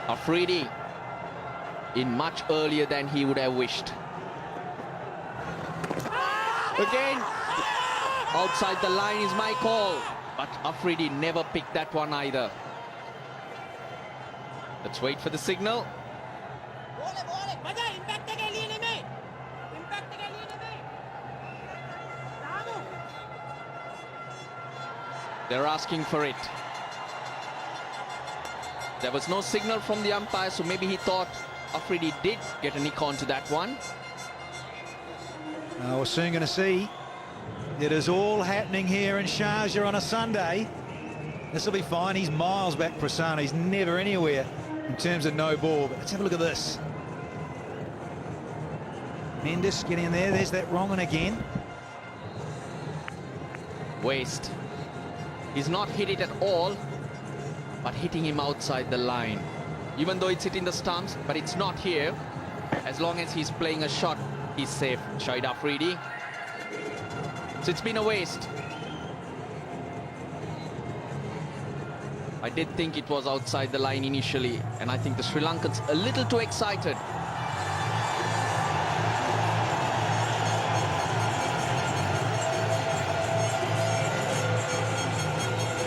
Afridi in much earlier than he would have wished. Again, outside the line is my call, but Afridi never picked that one either. Let's wait for the signal. They're asking for it. There was no signal from the umpire, so maybe he thought Afridi did get a nick onto that one. We're soon going to see. It is all happening here in Sharjah on a Sunday. This will be fine. He's miles back, Prasanna. He's never anywhere in terms of no ball. But let's have a look at this. Mendes getting in there. There's that wrong one again. Waste. He's not hit it at all, but hitting him outside the line. Even though it's hitting the stumps, but it's not here. As long as he's playing a shot, he's safe. Shahid Afridi. So it's been a waste. I did think it was outside the line initially, and I think the Sri Lankans a little too excited.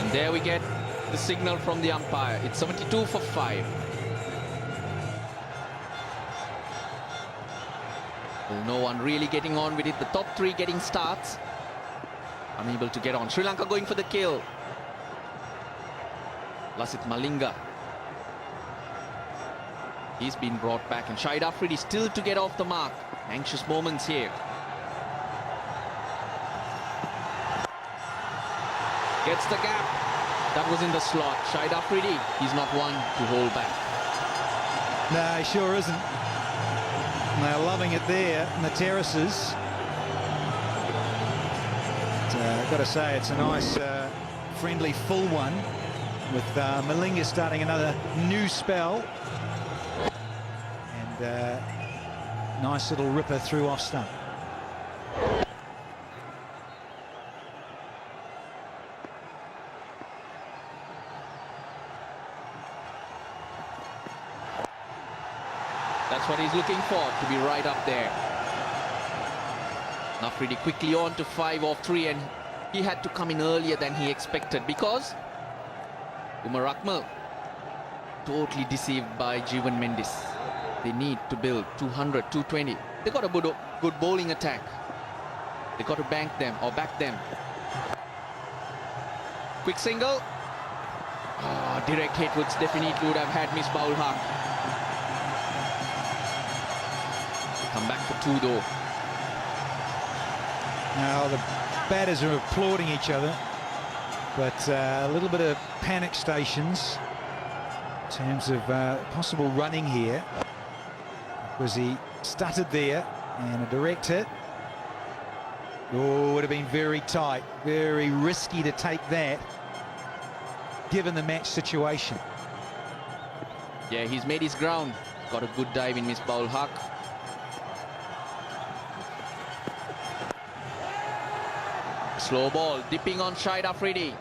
And there we get the signal from the umpire. It's 72 for 5. Well, no one really getting on with it. The top three getting starts. Unable to get on. Sri Lanka going for the kill. Lasith Malinga. He's been brought back, and Shahid Afridi still to get off the mark. Anxious moments here. Gets the gap. That was in the slot. Shahid Afridi, he's not one to hold back. No, he sure isn't. They're loving it there in the terraces. I've got to say, it's a nice, friendly, full one, with Malinga starting another new spell. And nice little ripper through off stump. That's what he's looking for, to be right up there. Afridi quickly on to 5 off 3, and he had to come in earlier than he expected because Umar Akmal totally deceived by Jeevan Mendes. They need to build 200, 220. They got a good bowling attack. They got to bank them or back them. Quick single. Oh, direct hit would definitely would have had Miss Baul Haq. Come back for 2 though. Now the batters are applauding each other, but a little bit of panic stations in terms of possible running here, because he stuttered there, and a direct hit. Oh, would have been very tight, very risky to take that, given the match situation. Yeah, he's made his ground. Got a good dive in Miss Baul Haq. Slow ball, dipping on Shahid Afridi.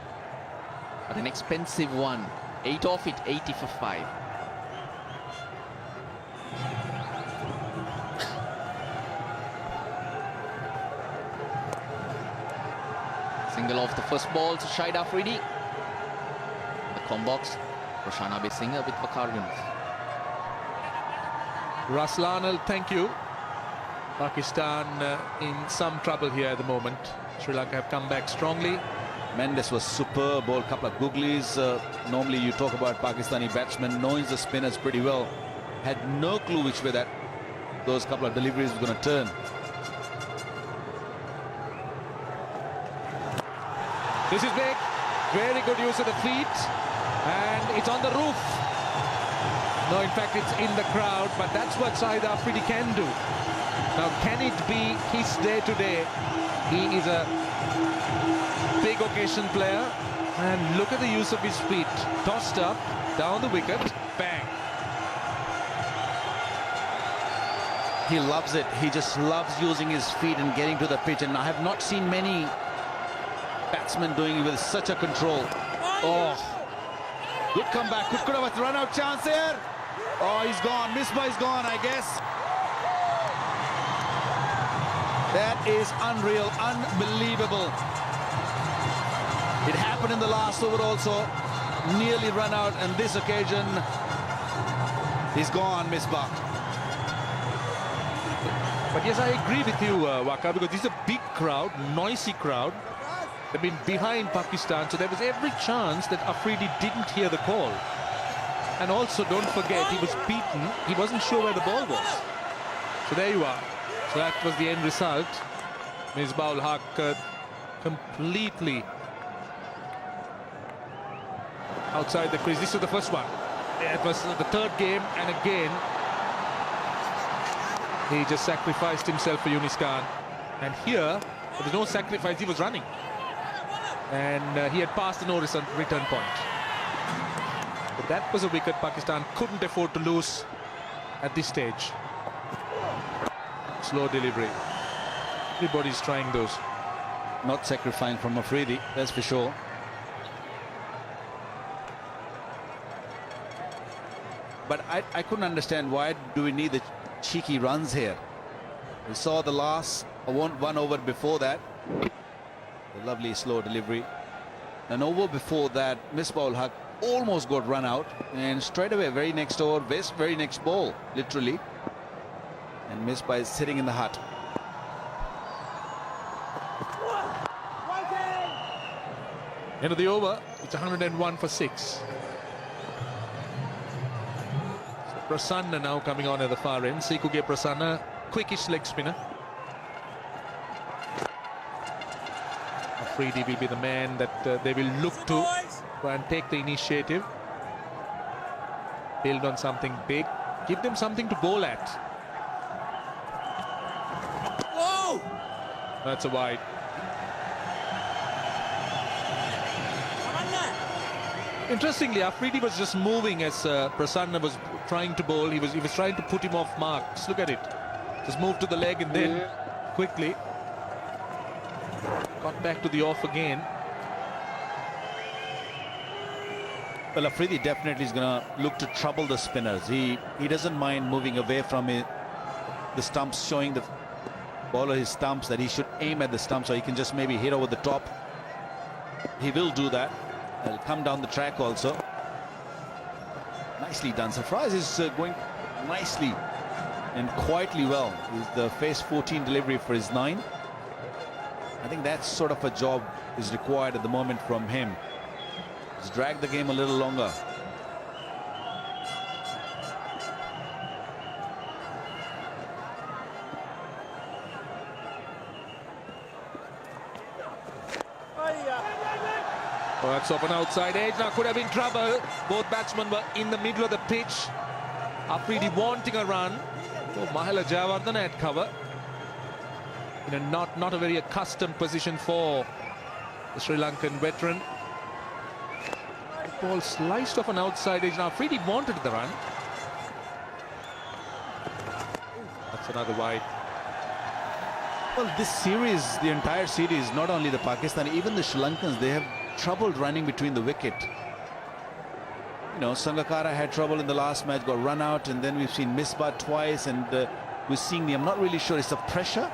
But an expensive one. 8 off it, 80 for 5. Single off the first ball to Shahid Afridi. The combox, Roshana Besinga with Bakar Yunus. Raslanal, thank you. Pakistan in some trouble here at the moment. Sri Lanka have come back strongly. Mendes was superb, bowled a couple of googlies. Normally you talk about Pakistani batsmen knowing the spinners pretty well. Had no clue which way that those couple of deliveries were going to turn. This is big. Very good use of the feet. And it's on the roof. No, in fact, it's in the crowd. But that's what Shahid Afridi can do. Now, can it be his day today? He is a big occasion player, and look at the use of his feet. Tossed up, down the wicket, bang. He loves it. He just loves using his feet and getting to the pitch, and I have not seen many batsmen doing it with such a control. Oh, good comeback. Could have a run-out chance here. Oh, he's gone. Misbah is gone, I guess. That is unreal, unbelievable. It happened in the last over also. Nearly run out, and this occasion, he's gone, Misbah. But yes, I agree with you, Waka, because this is a big crowd, noisy crowd. They've been behind Pakistan, so there was every chance that Afridi didn't hear the call. And also, don't forget, he was beaten. He wasn't sure where the ball was. So there you are. So that was the end result. Misbah-ul-Haq completely outside the crease. This was the first one. It was the third game, and again, he just sacrificed himself for Yunis Khan. And here, there was no sacrifice, he was running. And he had passed the no return point. But that was a wicket Pakistan couldn't afford to lose at this stage. Slow delivery. Everybody's trying those. Not sacrificing from Afridi, that's for sure. But I couldn't understand, why do we need the cheeky runs here? We saw the last one over before that. The lovely slow delivery. An over before that, Misbah-ul-Haq almost got run out. And straight away, very next over, very next ball, literally. And Misbah is sitting in the hut. End of the over, it's 101 for 6. Prasanna now coming on at the far end. Sikuge Prasanna, quickish leg spinner. Afridi will be the man that they will look to try and take the initiative. Build on something big. Give them something to bowl at. Whoa! That's a wide. Interestingly, Afridi was just moving as Prasanna was trying to bowl. He was trying to put him off mark. Just look at it. Just moved to the leg and then quickly got back to the off again. Well, Afridi definitely is going to look to trouble the spinners. He doesn't mind moving away from the stumps, showing the bowler his stumps, that he should aim at the stumps so he can just maybe hit over the top. He will do that. He'll come down the track also. Nicely done. Sarfraz is going nicely and quietly well. He's the phase 14 delivery for his 9. I think that sort of a job is required at the moment from him. Just drag the game a little longer. Oh, that's off an outside edge. Now could have been trouble. Both batsmen were in the middle of the pitch. Afridi wanting a run. Oh, Mahela Jayawardene at cover. In a not a very accustomed position for the Sri Lankan veteran. The ball sliced off an outside edge. Now Afridi wanted the run. That's another wide. Well, this series, the entire series, not only the Pakistani, even the Sri Lankans, they have troubled running between the wicket. You know, Sangakkara had trouble in the last match, got run out, and then we've seen Misbah twice, and we're seeing the, I'm not really sure, it's the pressure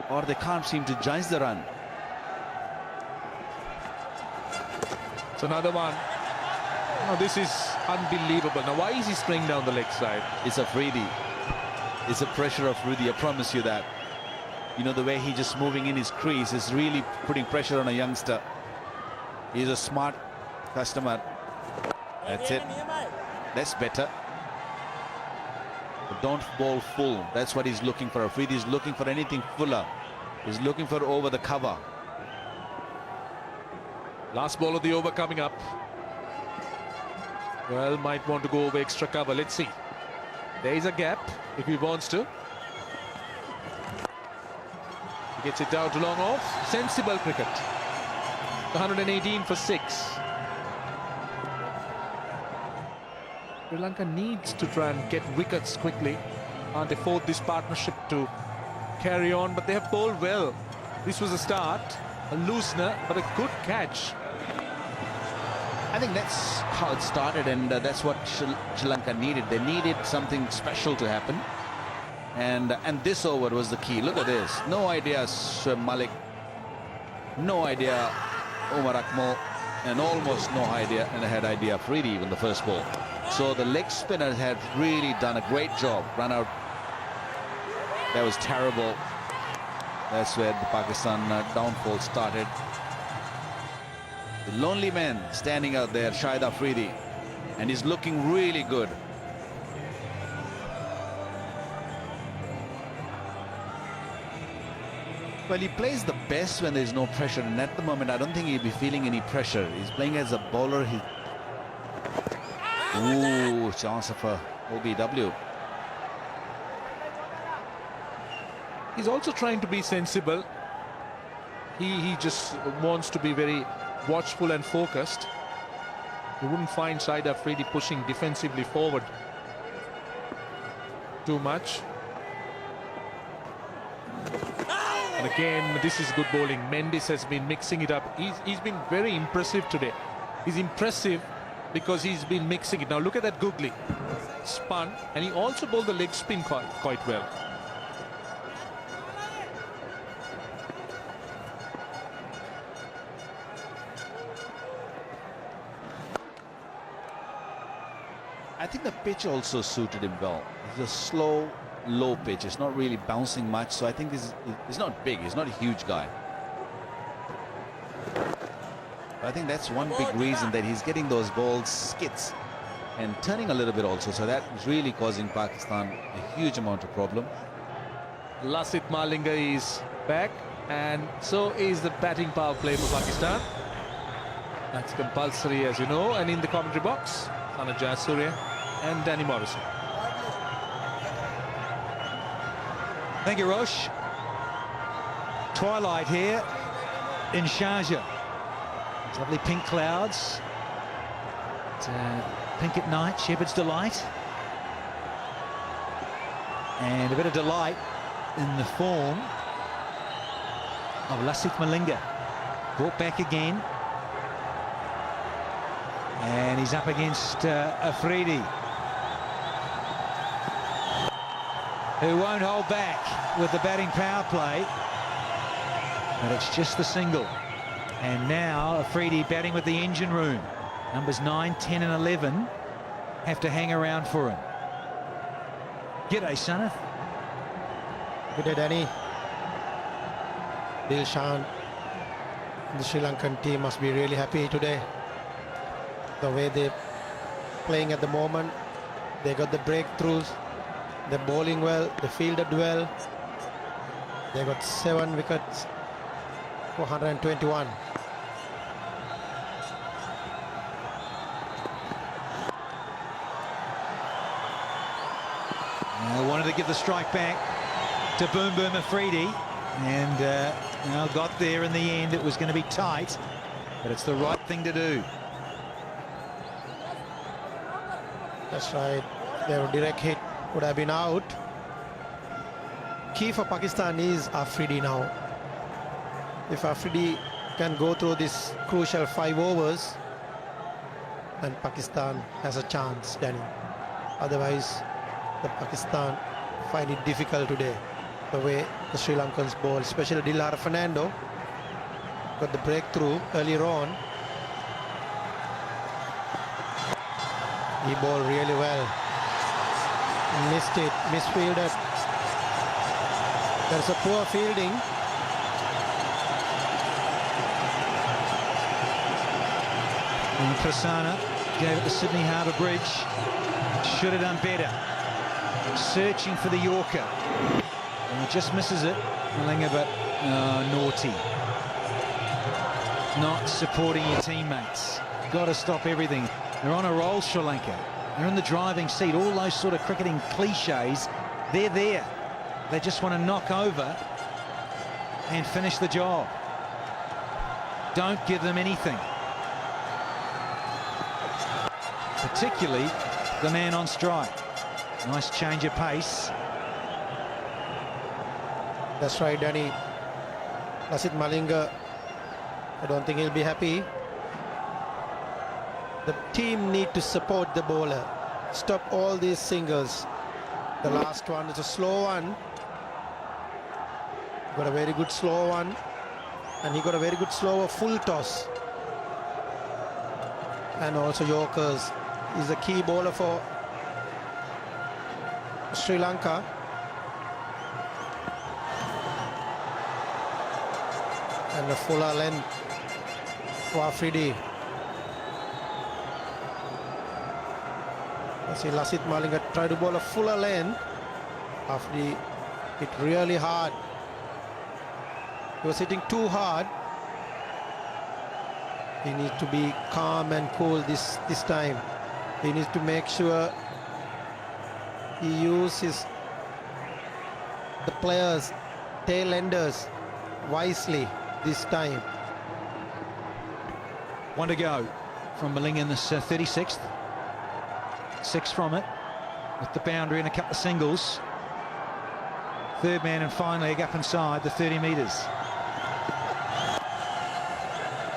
or they can't seem to judge the run. It's another one. Now this is unbelievable. Now why is he spraying down the leg side? It's Afridi. It's a pressure of Afridi, I promise you that. You know, the way he just moving in his crease is really putting pressure on a youngster. He's a smart customer. That's it. That's better. But don't bowl full. That's what he's looking for. Afridi is looking for anything fuller. He's looking for over the cover. Last ball of the over coming up. Well, might want to go over extra cover. Let's see. There is a gap if he wants to. He gets it down to long off. Sensible cricket. 118 for 6. Sri Lanka needs to try and get wickets quickly. Can't afford this partnership to carry on, but they have bowled well. This was a start, a loosener, but a good catch. I think that's how it started, and that's what Sri Lanka needed. They needed something special to happen, and this over was the key. Look at this. No idea Shoaib Malik, no idea Umar Akmal, and almost no idea, and I had idea Afridi even the first ball. So the leg spinners had really done a great job. Run out. That was terrible. That's where the Pakistan downfall started. The lonely man standing out there, Shahid Afridi, and he's looking really good. Well, he plays the best when there's no pressure, and at the moment I don't think he'll be feeling any pressure. He's playing as a bowler. Ooh, chance of a OBW. He's also trying to be sensible. He just wants to be very watchful and focused. You wouldn't find Shahid Afridi pushing defensively forward too much. And again, this is good bowling. Mendes has been mixing it up. He's been very impressive today. He's impressive because he's been mixing it. Now look at that googly. Spun, and he also bowled the leg spin quite well. I think the pitch also suited him well. It's a slow, low pitch. It's not really bouncing much, so I think he's not big. He's not a huge guy. But I think that's one big reason that he's getting those balls skits and turning a little bit also. So that is really causing Pakistan a huge amount of problem. Lasith Malinga is back, and so is the batting power play for Pakistan. That's compulsory, as you know. And in the commentary box, Sana Jayasuriya and Danny Morrison. Thank you, Rosh. Twilight here in Sharjah. Lovely pink clouds. Pink at night, Shepherd's Delight. And a bit of delight in the form of Lasith Malinga. Brought back again. And he's up against Afridi, who won't hold back with the batting power play. But it's just the single. And now Afridi batting with the engine room. Numbers 9, 10 and 11 have to hang around for him. G'day, Sanath. Good day, Danny. Dilshan, the Sri Lankan team must be really happy today. The way they're playing at the moment, they got the breakthroughs, they're bowling well, they fielded well. They got 7 wickets for 121. I wanted to give the strike back to Boom Boom Afridi, and got there in the end. It was going to be tight, but it's the right thing to do. That's right. Their direct hit would have been out. Key for Pakistan is Afridi now. If Afridi can go through this crucial 5 overs, then Pakistan has a chance, Danny. Otherwise, the Pakistan find it difficult today. The way the Sri Lankans bowl, especially Dilara Fernando, got the breakthrough earlier on. He bowled really well. Missed it, misfielded. There's a poor fielding. And Prasanna gave it to Sydney Harbour Bridge. Should have done better. Searching for the Yorker. And he just misses it. Malinga, but naughty. Not supporting your teammates. Got to stop everything. They're on a roll, Sri Lanka. They're in the driving seat. All those sort of cricketing cliches, they're there. They just want to knock over and finish the job. Don't give them anything. Particularly the man on strike. Nice change of pace. That's right, Danny. Lasith Malinga, I don't think he'll be happy. The team need to support the bowler. Stop all these singles. The last one is a slow one. Got a very good slow one. And he got a very good slower full toss. And also Yorkers. He's a key bowler for Sri Lanka. And a fuller length for Afridi. You see Lasith Malinga try to bowl a fuller length. Afridi hit really hard. He was hitting too hard. He needs to be calm and cool this time. He needs to make sure he uses the players, tail enders wisely this time. One to go from Malinga in this 36th. 6 from it with the boundary and a couple of singles. Third man and fine leg up inside the 30 metres.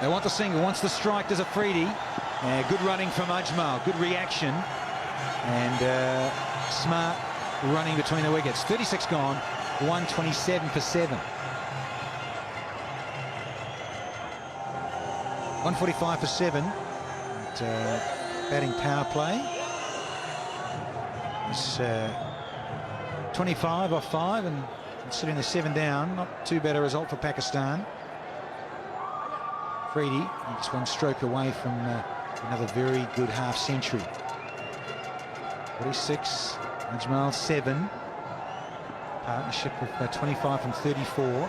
They want the single, wants the strike, there's Afridi. Good running from Ajmal, good reaction, and smart running between the wickets. 36 gone, 127 for 7. 145 for 7. At, batting power play. It's 25 off 5 and considering the 7 down, not too bad a result for Pakistan. Afridi, just one stroke away from another very good half century. 46, Ajmal 7. Partnership of 25 from 34.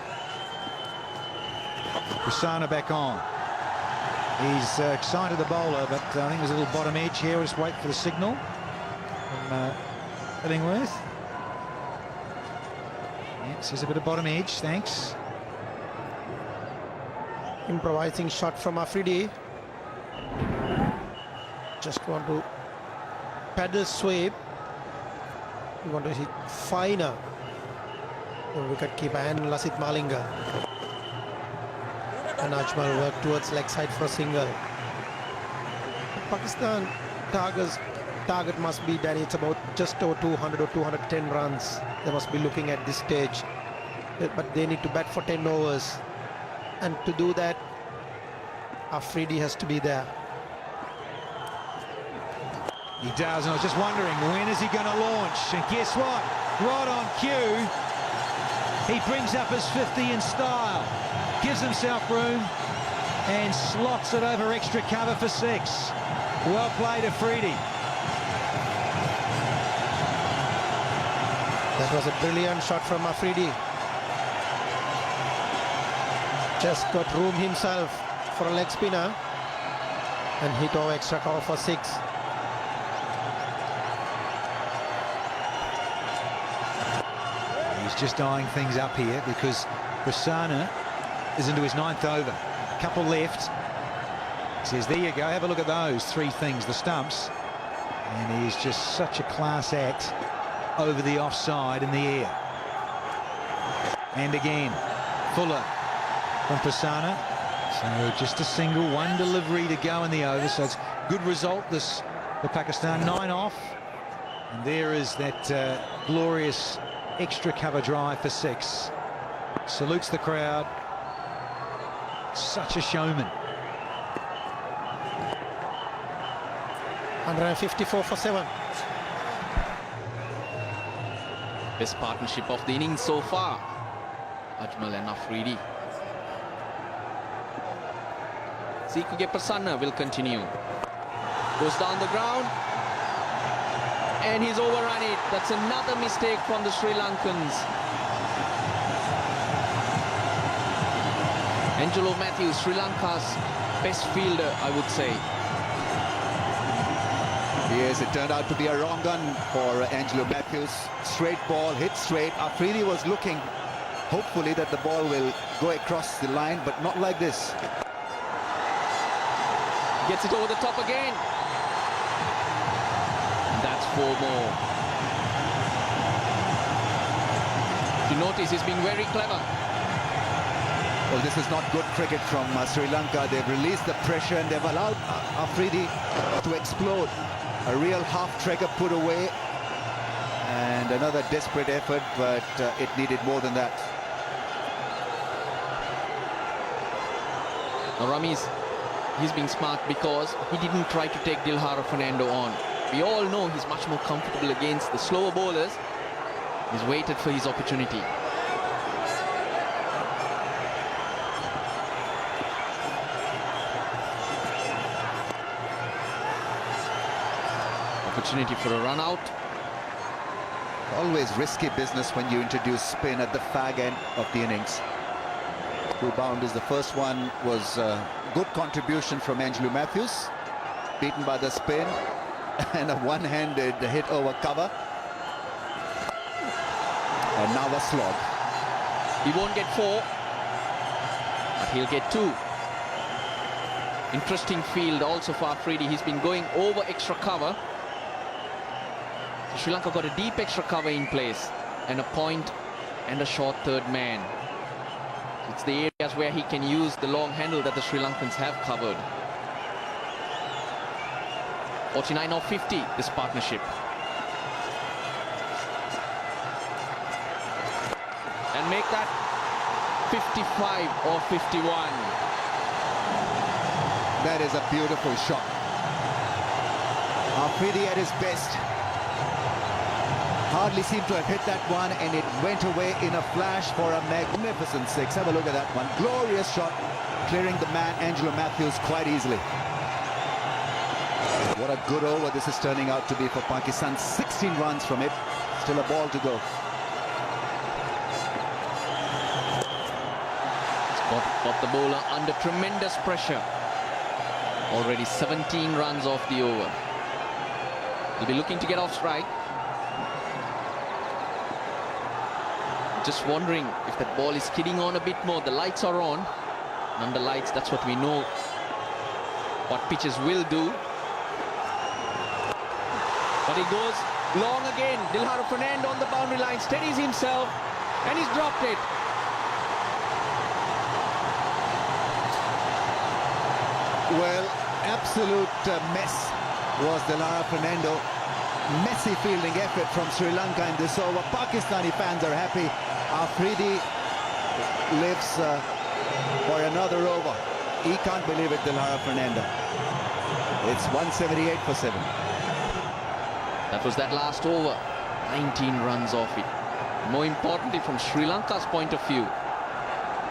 Prasanna back on. He's excited the bowler, but I think there's a little bottom edge here. We'll just wait for the signal from Illingworth. Yes, there's a bit of bottom edge, thanks. Improvising shot from Afridi. Just want to paddle sweep. You want to hit finer. The wicketkeeper and Lasith Malinga. And Ajmal work towards leg side for a single. Pakistan target must be, Danny, it's about just over 200 or 210 runs. They must be looking at this stage. But they need to bat for 10 overs. And to do that, Afridi has to be there. He does, and I was just wondering, when is he going to launch? And guess what? Right on cue, he brings up his 50 in style, gives himself room, and slots it over extra cover for 6. Well played, Afridi. That was a brilliant shot from Afridi. Just got room himself for a leg spinner and hit over extra cover for 6. He's just eyeing things up here because Prasanna is into his 9th over. A couple left. He says, there you go, have a look at those 3 things, the stumps. And he's just such a class act over the offside in the air. And again, Fuller from Prasanna. So just a single, 1 delivery to go in the over. So it's good result this for Pakistan, 9 off. And there is that glorious extra cover drive for 6. Salutes the crowd. Such a showman. 154 for 7. Best partnership of the innings so far. Ajmal and Afridi. Sikhuge Prasanna will continue. Goes down the ground. And he's overrun it. That's another mistake from the Sri Lankans. Angelo Matthews, Sri Lanka's best fielder, I would say. Yes, it turned out to be a wrong gun for Angelo Matthews. Straight ball, hit straight. Afridi was looking, hopefully, that the ball will go across the line, but not like this. Gets it over the top again. That's 4 more. You notice he's being very clever. Well, this is not good cricket from Sri Lanka. They've released the pressure and they've allowed Afridi to explode. A real half-trigger put away. And another desperate effort, but it needed more than that. Now, Ramesh, he's being smart because he didn't try to take Dilhara Fernando on. We all know he's much more comfortable against the slower bowlers. He's waited for his opportunity. Opportunity for a run out. Always risky business when you introduce spin at the fag end of the innings. 2 boundaries. The first one was a good contribution from Angelo Matthews, beaten by the spin, and a one-handed hit over cover. And now a slog. He won't get 4, but he'll get 2. Interesting field also for Afridi. He's been going over extra cover. Sri Lanka got a deep extra cover in place and a point and a short third man. It's the areas where he can use the long handle that the Sri Lankans have covered. 49 or 50, this partnership. And make that 55 or 51. That is a beautiful shot. Afridi at his best. Hardly seemed to have hit that one, and it went away in a flash for a magnificent 6. Have a look at that one. Glorious shot, clearing the man Angelo Matthews quite easily. What a good over this is turning out to be for Pakistan. 16 runs from it. Still a ball to go. Got the bowler under tremendous pressure. Already 17 runs off the over. He'll be looking to get off strike. Just wondering if that ball is skidding on a bit more. The lights are on. And under lights, that's what we know what pitches will do. But he goes long again. Dilhara Fernando on the boundary line, steadies himself, and he's dropped it. Well, absolute mess was Dilhara Fernando. Messy fielding effort from Sri Lanka in this over. Pakistani fans are happy. Afridi lives for another over. He can't believe it, Dilhara Fernando. It's 178 for 7. That was that last over. 19 runs off it. More importantly, from Sri Lanka's point of view,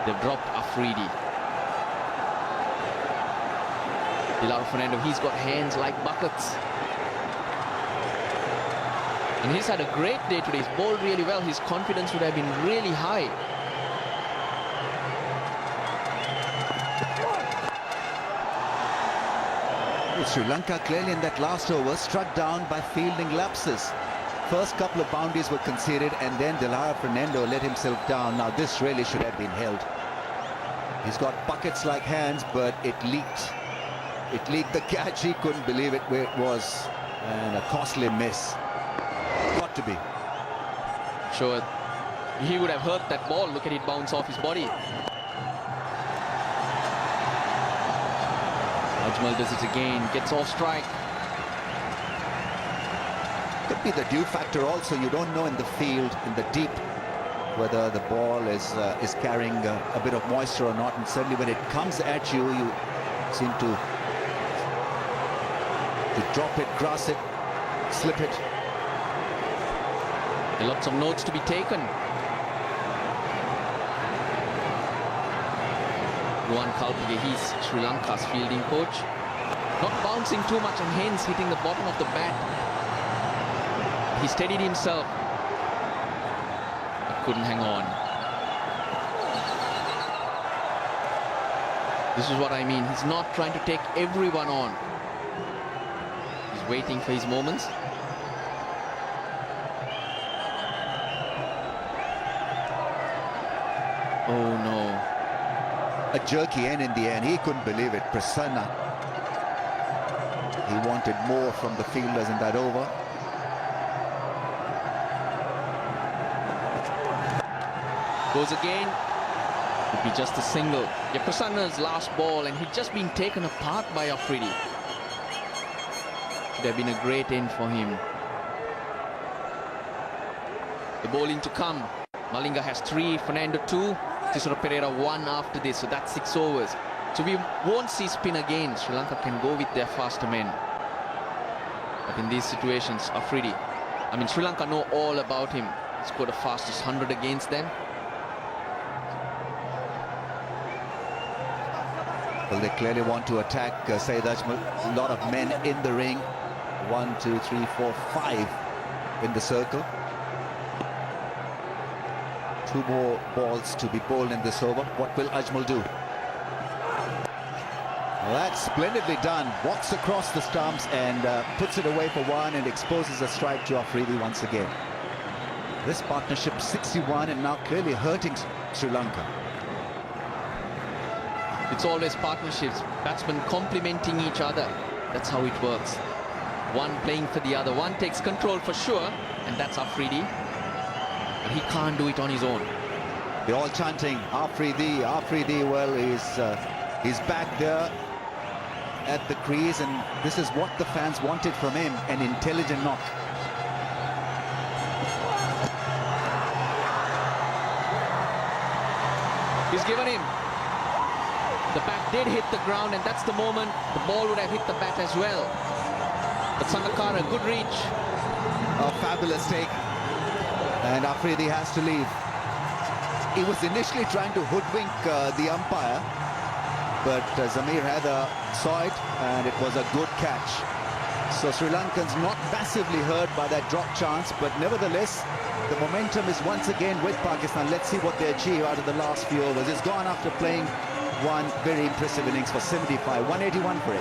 they've dropped Afridi. Dilhara Fernando, he's got hands like buckets. And he's had a great day today. He's bowled really well. His confidence would have been really high. Sri Lanka clearly in that last over struck down by fielding lapses. First couple of boundaries were conceded, and then Dilhara Fernando let himself down. Now this really should have been held. He's got buckets like hands, but it leaked. It leaked the catch. He couldn't believe it where it was, and a costly miss. Got to be. Sure, he would have hurt that ball. Look at it bounce off his body. Ajmal does it again, gets off strike. Could be the dew factor also. You don't know in the field, in the deep, whether the ball is carrying a bit of moisture or not. And certainly when it comes at you, you seem to drop it, cross it, slip it. Lots of notes to be taken. Luan Kalpige, he's Sri Lanka's fielding coach. Not bouncing too much and hence hitting the bottom of the bat. He steadied himself. But couldn't hang on. This is what I mean. He's not trying to take everyone on. He's waiting for his moments. Oh no. A jerky end in the end. He couldn't believe it. Prasanna. He wanted more from the fielders in that over. Goes again. Could be just a single. Yeah, Prasanna's last ball, and he'd just been taken apart by Afridi. Should have been a great end for him. The bowling to come. Malinga has 3, Fernando 2, Cicero Pereira 1 after this, so that's 6 overs. So we won't see spin again. Sri Lanka can go with their faster men. But in these situations, Afridi, Sri Lanka know all about him. He scored the fastest 100 against them. Well, they clearly want to attack Saeed Ajmal. A lot of men in the ring. 1, 2, 3, 4, 5 in the circle. 2 more balls to be bowled in this over. What will Ajmal do? Well, that's splendidly done. Walks across the stumps and puts it away for 1 and exposes a strike to Afridi once again. This partnership 61 and now clearly hurting Sri Lanka. It's always partnerships, batsmen complementing each other. That's how it works. One playing for the other. One takes control for sure, and that's Afridi. But he can't do it on his own. They're all chanting, Afridi, Afridi. Well, he's back there at the crease, and this is what the fans wanted from him, an intelligent knock. He's given him. The bat did hit the ground, and that's the moment the ball would have hit the bat as well. But Sangakkara, good reach. A fabulous take. And Afridi has to leave. He was initially trying to hoodwink the umpire, but Zamir Haider saw it, and it was a good catch. So Sri Lankans not massively hurt by that drop chance, but nevertheless, the momentum is once again with Pakistan. Let's see what they achieve out of the last few overs. It's gone after playing one very impressive innings for 75, 181 for 8.